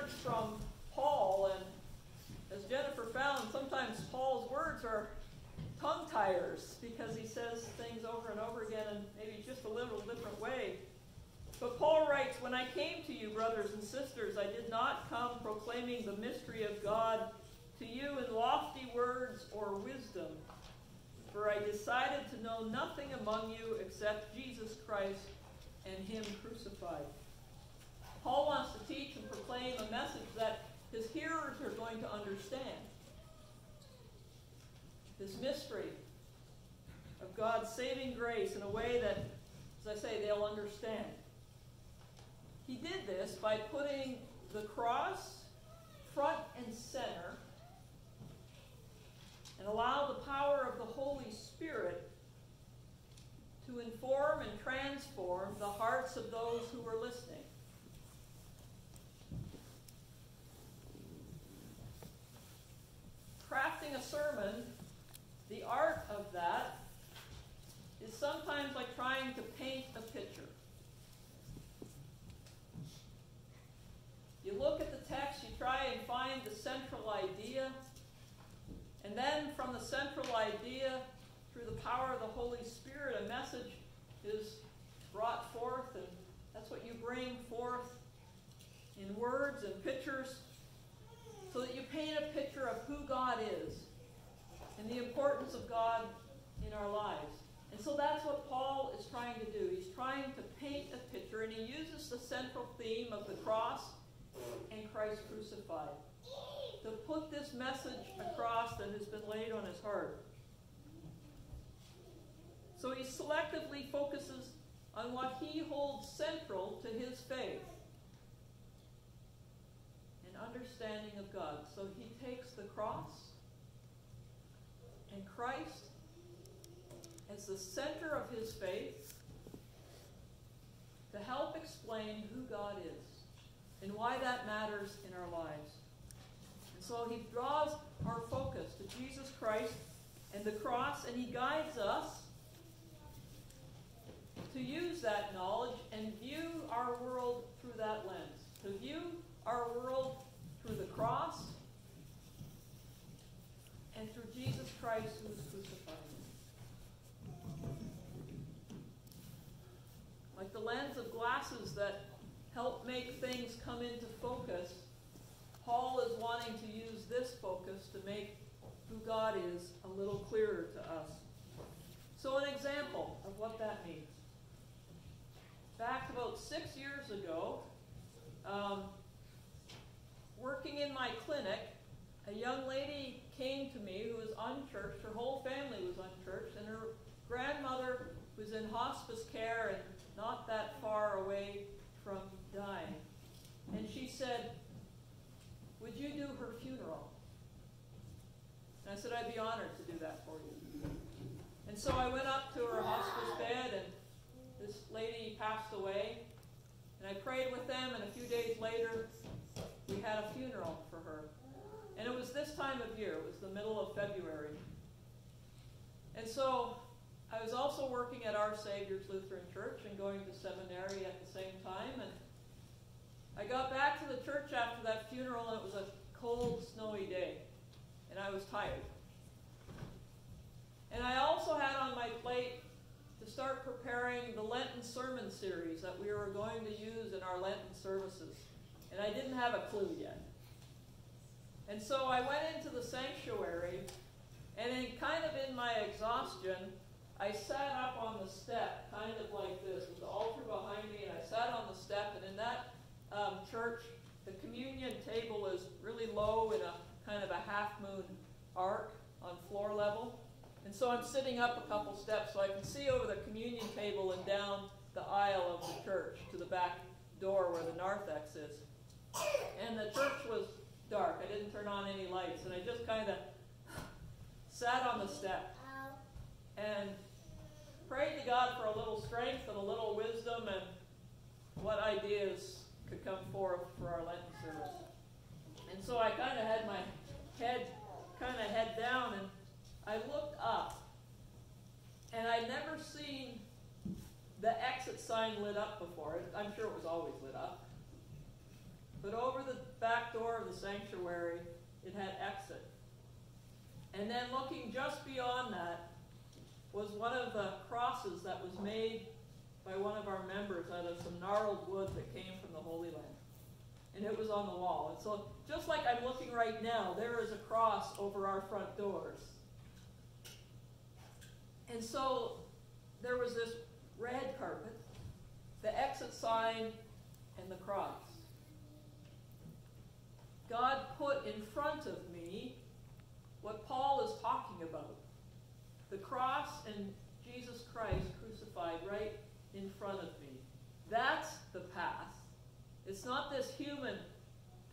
words from Paul, and as Jennifer found, sometimes Paul's words are tongue tires because he says things over and over again in maybe just a little different way. But Paul writes, "When I came to you, brothers and sisters, I did not come proclaiming the mystery of God to you in lofty words or wisdom, for I decided to know nothing among you except Jesus Christ and Him crucified." Paul wants to teach and proclaim a message that his hearers are going to understand. This mystery of God's saving grace in a way that, as I say, they'll understand. He did this by putting the cross front and center and allow the power of the Holy Spirit to inform and transform the hearts of those who were listening. Crafting a sermon, the art of that is sometimes like trying to paint a picture. You look at the text, you try and find the central idea, and then from the central idea, through the power of the Holy Spirit, a message is brought forth, and that's what you bring forth in words and pictures, so that you paint a picture of who God is and the importance of God in our lives. And so that's what Paul is trying to do. He's trying to paint a picture, and he uses the central theme of the cross and Christ crucified to put this message across that has been laid on his heart. So he selectively focuses on what he holds central to his faith and understanding of God. So he takes the cross and Christ as the center of his faith to help explain who God is and why that matters in our lives. And so he draws our focus to Jesus Christ and the cross, and he guides us to use that knowledge and view our world through that lens, to view our world through the cross and through Jesus Christ who was crucified. Like the lens of glasses that help make things come into focus, Paul is wanting to use this focus to make who God is a little clearer to us. So an example of what that means. Back about 6 years ago, working in my clinic, a young lady came to me who was unchurched. Her whole family was unchurched, and her grandmother was in hospice care and not that far away from dying. And she said, "Would you do her funeral?" And I said, "I'd be honored to do that for you." And so I went up to her hospice bed, and this lady passed away. And I prayed with them, and a few days later, we had a funeral for her. And it was this time of year. It was the middle of February. And so I was also working at Our Savior's Lutheran Church and going to seminary at the same time. And I got back to the church after that funeral, and it was a cold, snowy day. And I was tired. And I also had on my plate to start preparing the Lenten sermon series that we were going to use in our Lenten services. And I didn't have a clue yet. And so I went into the sanctuary, and in my exhaustion, I sat up on the step, kind of like this, with the altar behind me, and I sat on the step, and in that church, the communion table is really low in a kind of a half-moon arc on floor level. And so I'm sitting up a couple steps so I can see over the communion table and down the aisle of the church to the back door where the narthex is. And the church was dark. I didn't turn on any lights, and I just kind of sat on the step and prayed to God for a little strength and a little wisdom and what ideas could come forth for our Lenten service. And so I kind of had my head down, and I looked up, and I'd never seen the exit sign lit up before. I'm sure it was always lit up. But over the back door of the sanctuary, it had exit. And then looking just beyond that was one of the crosses that was made by one of our members out of some gnarled wood that came from the Holy Land. And it was on the wall. And so just like I'm looking right now, there is a cross over our front doors. And so there was this red carpet, the exit sign, and the cross. God put in front of me what Paul is talking about. The cross and Jesus Christ crucified right in front of me. That's the path. It's not this human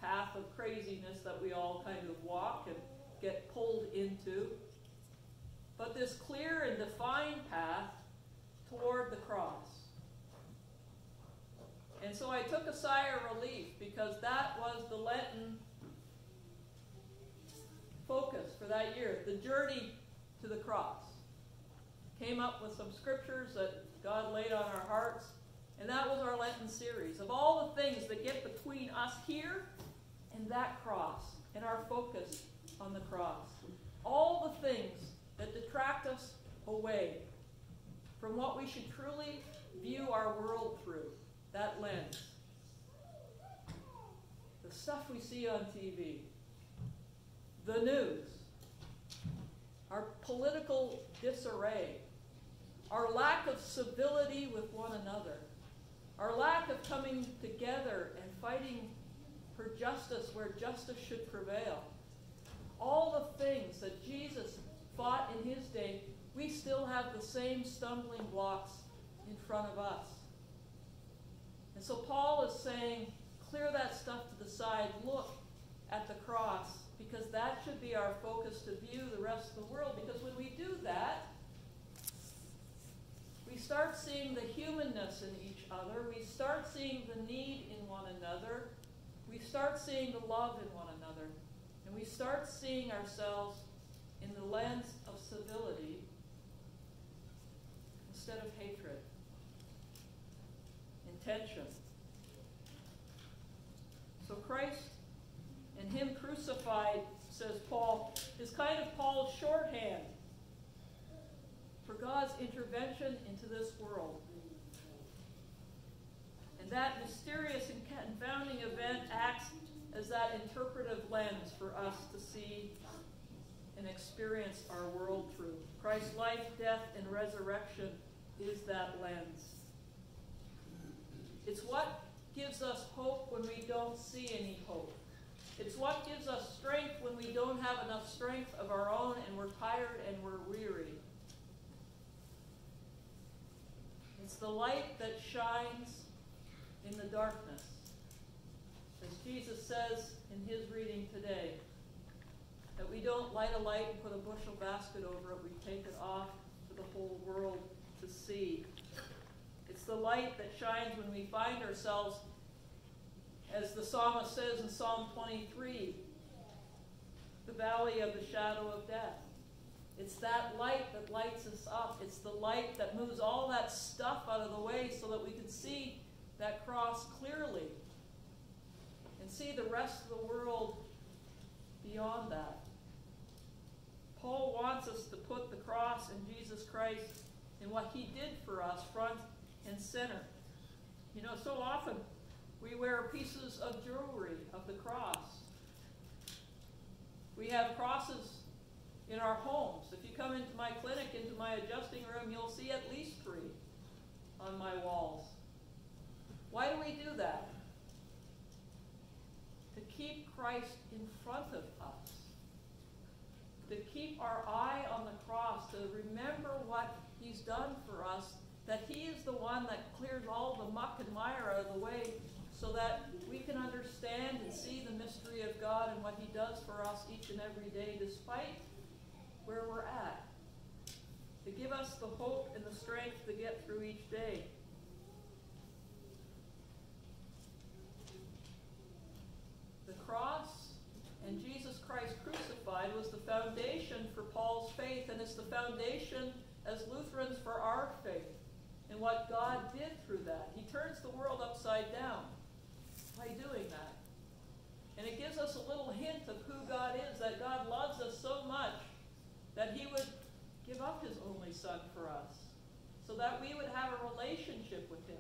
path of craziness that we all kind of walk and get pulled into, but this clear and defined path toward the cross. And so I took a sigh of relief because that was the Lenten focus for that year, the journey to the cross. Came up with some scriptures that God laid on our hearts, and that was our Lenten series of all the things that get between us here and that cross, and our focus on the cross. All the things that detract us away from what we should truly view our world through, that lens. The stuff we see on TV, the news, our political disarray, our lack of civility with one another, our lack of coming together and fighting for justice where justice should prevail. All the things that Jesus fought in his day, we still have the same stumbling blocks in front of us. And so Paul is saying, clear that stuff to the side, look at the cross, because that should be our focus to view the rest of the world. Because when we do that, we start seeing the humanness in each other. We start seeing the need in one another. We start seeing the love in one another. And we start seeing ourselves in the lens of civility instead of hatred, intention. So Christ and him crucified, says Paul, is kind of Paul's shorthand for God's intervention into this world. And that mysterious and confounding event acts as that interpretive lens for us to see and experience our world through. Christ's life, death, and resurrection is that lens. It's what gives us hope when we don't see any hope. It's what gives us strength when we don't have enough strength of our own and we're tired and we're weary. It's the light that shines in the darkness. As Jesus says in his reading today, that we don't light a light and put a bushel basket over it, we take it off for the whole world to see. It's the light that shines when we find ourselves, as the psalmist says in Psalm 23, the valley of the shadow of death. It's that light that lights us up. It's the light that moves all that stuff out of the way so that we can see that cross clearly and see the rest of the world beyond that. Paul wants us to put the cross and Jesus Christ and what he did for us front and center. You know, so often we wear pieces of jewelry of the cross. We have crosses in our homes. If you come into my clinic, into my adjusting room, you'll see at least 3 on my walls. Why do we do that? To keep Christ in front of us. To keep our eye on the cross, to remember what he's done for us, that he is the one that clears all the muck and mire out of the way so that we can understand and see the mystery of God and what he does for us each and every day despite where we're at. To give us the hope and the strength to get through each day. The cross and Jesus Christ crucified was the foundation for Paul's faith, and it's the foundation as Lutherans for our faith and what God did through that. He turns the world upside down by doing that. And that God loves us so much that he would give up his only Son for us so that we would have a relationship with him.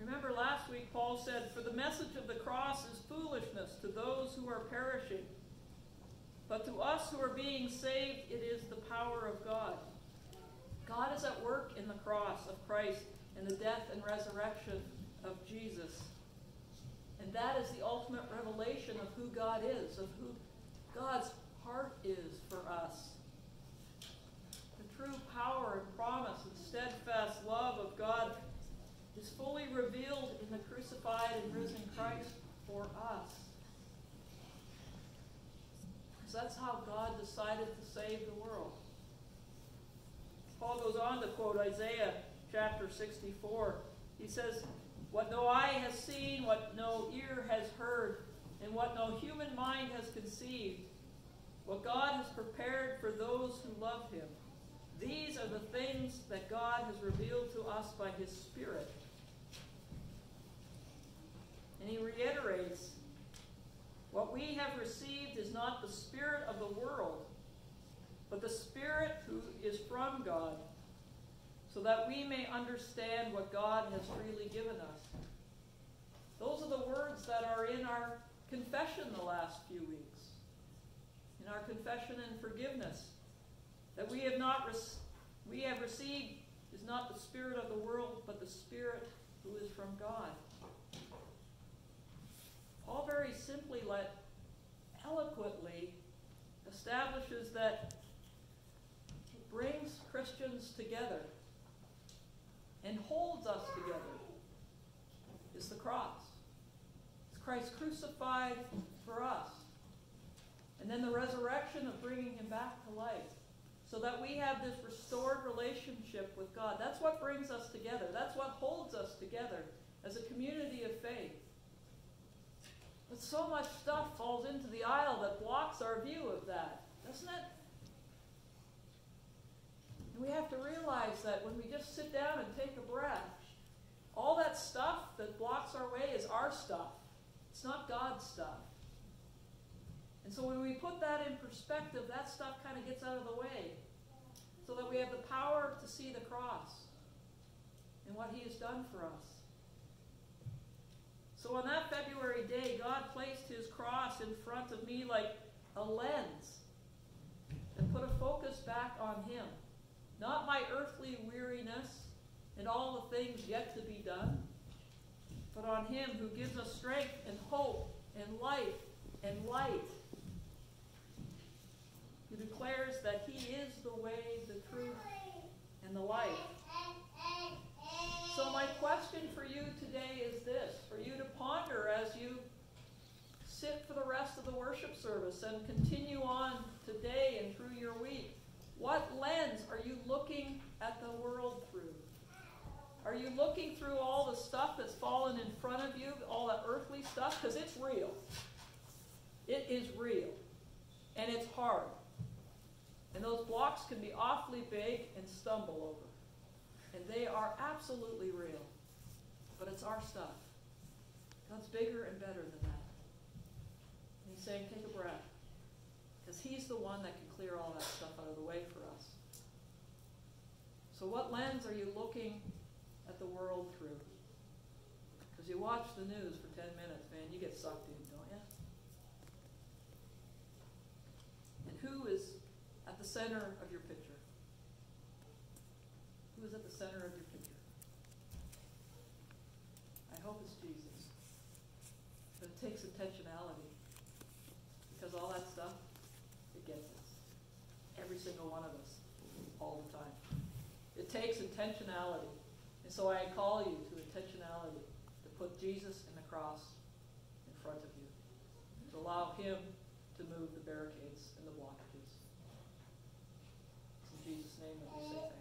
Remember last week Paul said, "For the message of the cross is foolishness to those who are perishing, but to us who are being saved it is the power of God." God is at work in the cross of Christ and the death and resurrection of Jesus. And that is the ultimate revelation of who God is, of who God's heart is for us. The true power and promise and steadfast love of God is fully revealed in the crucified and risen Christ for us. Because that's how God decided to save the world. Paul goes on to quote Isaiah chapter 64. He says, "What no eye has seen, what no ear has heard, and what no human mind has conceived, what God has prepared for those who love him. These are the things that God has revealed to us by his Spirit." And he reiterates, "What we have received is not the spirit of the world, but the Spirit who is from God, so that we may understand what God has freely given us." Those are the words that are in our confession the last few weeks. In our confession and forgiveness. That we have received is not the spirit of the world, but the Spirit who is from God. Paul very simply, eloquently establishes that it brings Christians together and holds us together is the cross. It's Christ crucified for us. And then the resurrection of bringing him back to life. So that we have this restored relationship with God. That's what brings us together. That's what holds us together as a community of faith. But so much stuff falls into the aisle that blocks our view of that, doesn't it? And we have to realize that when we just sit down and take a breath, all that stuff that blocks our way is our stuff. It's not God's stuff. And so when we put that in perspective, that stuff kind of gets out of the way, so that we have the power to see the cross and what he has done for us. So on that February day, God placed his cross in front of me like a lens and put a focus back on him. Not my earthly weariness and all the things yet to be done, but on him who gives us strength and hope and life and light. Who declares that he is the way, the truth, and the life. So my question for you today is this, for you to ponder as you sit for the rest of the worship service and continue on today and through your week. What lens are you looking at the world through? Are you looking through all the stuff that's fallen in front of you, all the earthly stuff? Because it's real. It is real. And it's hard. And those blocks can be awfully big and stumble over. And they are absolutely real. But it's our stuff. God's bigger and better than that. And he's saying, take a breath. Because he's the one that can clear all that stuff out of the way for us. So what lens are you looking at the world through? Because you watch the news for 10 minutes, man, you get sucked in, don't you? And who is at the center of your picture? Who is at the center of your picture? I hope it's Jesus. But it takes intentionality. Because all that stuff, it gets us. Every single one of us. All the time. It takes intentionality. And so I call you to intentionality. To put Jesus and the cross in front of you. To allow him to move the barricades and the blockages. It's in Jesus' name that we say thank you.